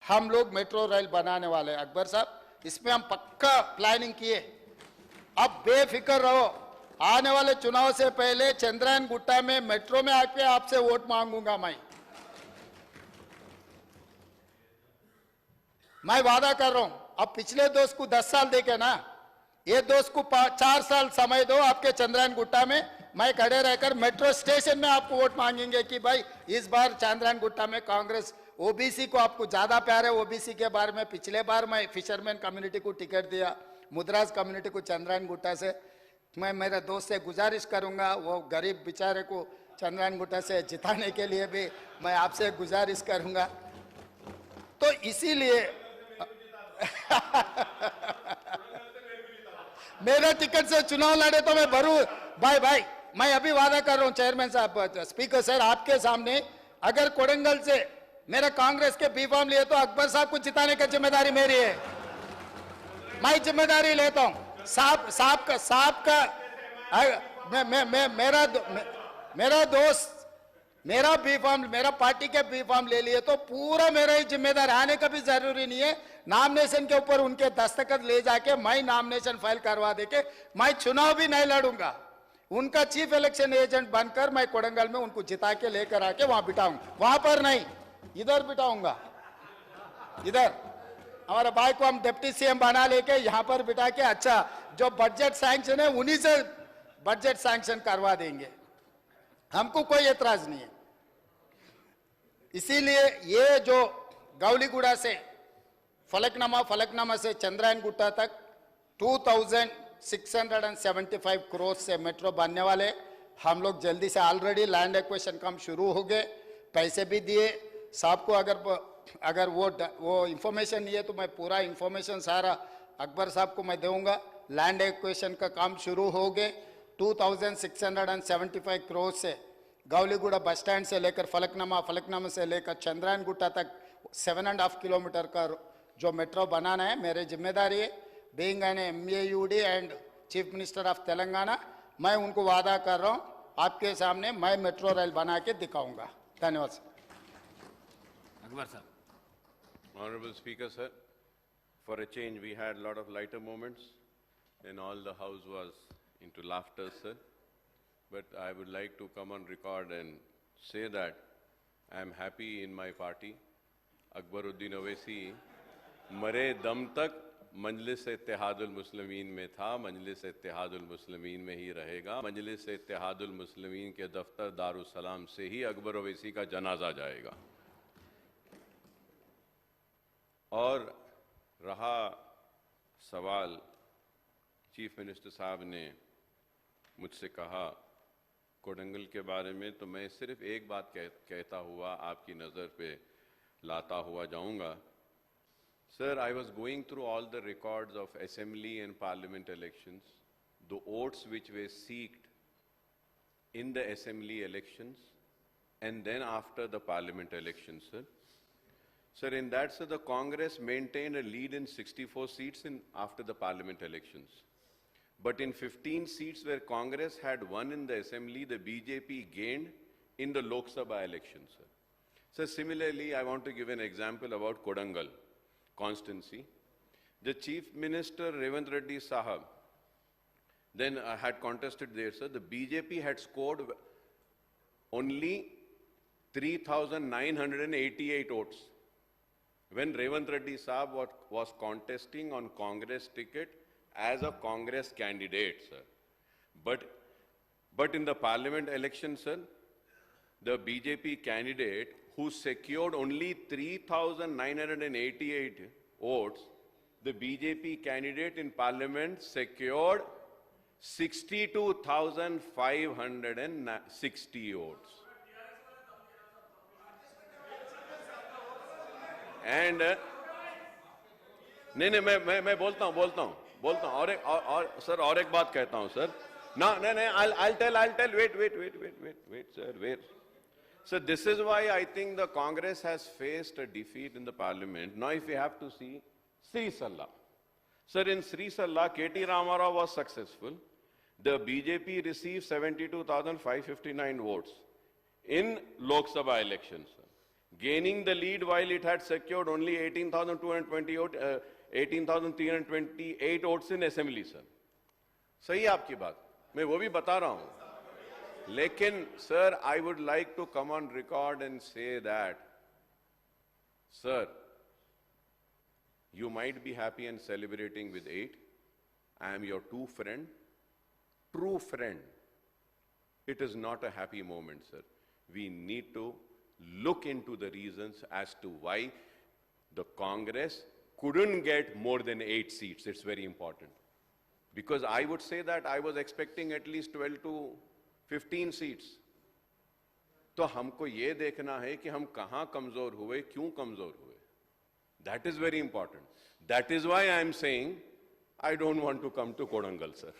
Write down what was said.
हम लोग metro rail बनाने वाले हैं अकबर साहब, इसमें हम पक्का प्लानिंग किए। अब बेफिक्र रहो, आने वाले चुनाव से पहले चंद्रायन गुट्टा में मेट्रो में आके आपसे वोट मांगूंगा। मैं वादा कर रहा हूं। अब पिछले दोस्त को 10 साल देके ना, ये दोस्त को 4 साल समय दो आपके चंद्रायन गुट्टा में, मैं खड़े रहकर मेट्रो स्टेशन में आपको वोट मांगेंगे कि भाई इस बार चंद्रायन गुट्टा में कांग्रेस, ओबीसी को आपको ज्यादा प्यार है। ओबीसी के बारे में पिछले बार मैं फिशरमैन कम्युनिटी को टिकट दिया, मुद्राज कम्युनिटी को चंद्रायन गुट्टा से। मैं मेरे दोस्त से गुजारिश करूंगा, वो गरीब बेचारे को चंद्रायन गुट्टा से जिताने के लिए भी मैं आपसे गुजारिश करूंगा। तो इसीलिए मेरे टिकट से चुनाव लड़े तो मैं भरू भाई मैं अभी वादा कर रहा हूं चेयरमैन साहब, स्पीकर सर, आपके सामने, अगर कोडंगल से मेरे कांग्रेस के बी फॉर्म लिए तो अकबर साहब को जिताने की जिम्मेदारी मेरी है। मैं जिम्मेदारी लेता हूं। साहब का मेरा दोस्त मेरा बी फॉर्म, मेरा पार्टी के बी फॉर्म ले लिए तो पूरा मेरा ही जिम्मेदार, आने का भी जरूरी नहीं है। नॉमिनेशन के ऊपर उनके दस्तखत ले जाके मैं नॉमिनेशन फाइल करवा देके मैं चुनाव भी नहीं लड़ूंगा। उनका चीफ इलेक्शन एजेंट बनकर मैं कोडंगल में उनको जिता के लेकर आके वहां बिठाऊंगा। वहां पर नहीं, इधर बिठाऊंगा। इधर हमारे भाई को हम डिप्टी सीएम बना लेके यहां पर बिठा के, अच्छा जो बजट सैंक्शन है उन्हीं से बजट सैंक्शन करवा देंगे। हमको कोई एतराज नहीं है। इसीलिए ये जो गौलीगुड़ा से फलकनामा से चंद्रायन गुट्टा तक 2675 करोड़ से मेट्रो बनने वाले। हम लोग जल्दी से, ऑलरेडी लैंड एक्विजिशन काम शुरू हो गए, पैसे भी दिए साहब को। अगर वो इंफॉर्मेशन नहीं है तो मैं पूरा इंफॉर्मेशन सारा अकबर साहब को मैं दूंगा। लैंड एक्विजिशन का काम शुरू हो गए। 2675 करोड़ से गौलीगुड़ा बस स्टैंड से लेकर फलकनामा से लेकर चंद्रायन गुट्टा तक 7.5 किलोमीटर का जो मेट्रो बनाना है, मेरी जिम्मेदारी है। Being an MAUD and chief minister of Telangana, मैं उनको वादा कर रहा हूं आपके सामने मैं मेट्रो रेल बना के दिखाऊंगा। धन्यवाद सर। अकबर साहब। Honorable Speaker, sir, for a change we had a lot of lighter moments and all the house was into laughter, sir. But I would like to come on record and say that I am happy in my party. Akbaruddin Owaisi मरे दम तक मजलिस-ए-इत्तेहादुल मुस्लिमीन में था, मजलिस-ए-इत्तेहादुल मुस्लिमीन में ही रहेगा। मजलिस-ए-इत्तेहादुल मुस्लिमीन के दफ्तर Darussalam से ही अकबर ओवैसी का जनाजा जाएगा। और रहा सवाल, चीफ मिनिस्टर साहब ने मुझसे कहा कोडंगल के बारे में, तो मैं सिर्फ एक बात कहता हुआ आपकी नज़र पे लाता हुआ जाऊंगा। Sir, I was going through all the records of assembly and parliament elections, the votes which were seeked in the assembly elections and then after the parliament elections, sir. Sir, in that, sir, the Congress maintained a lead in 64 seats after the parliament elections. But in 15 seats where Congress had won in the assembly, the BJP gained in the Lok Sabha elections, sir. So similarly, I want to give an example about Kodangal constituency. The Chief Minister Revant Reddy Sahab then had contested there, sir. The BJP had scored only 3,988 votes when Revant Reddy Sahab was contesting on Congress ticket as a Congress candidate, sir. But in the parliament election, sir, the BJP candidate who secured only 3,988 votes, the BJP candidate in parliament secured 62,560 votes. And नहीं मैं बोलता हूँ और sir और एक बात कहता हूँ sir I'll tell wait sir wait. So this is why I think the Congress has faced a defeat in the parliament. Now if we have to see Sri Salla. Sir, in Sri Salla, KT Ramarao was successful. The BJP received 72,559 votes in Lok Sabha elections. gaining the lead while it had secured only 18,328 votes in assembly, sir. सही है आपकी बात, मैं वो भी बता रहा हूं. लेकिन sir, I would like to come on record and say that, sir, you might be happy and celebrating with 8. I am your true friend. It is not a happy moment, sir. We need to look into the reasons as to why the Congress couldn't get more than 8 seats. It's very important. Because I would say that I was expecting at least 12 to 15 seats. तो हमको ये देखना है कि हम कहां कमजोर हुए, क्यों कमजोर हुए. That is very important. That is why I am saying I don't want to come to Kodangal, sir.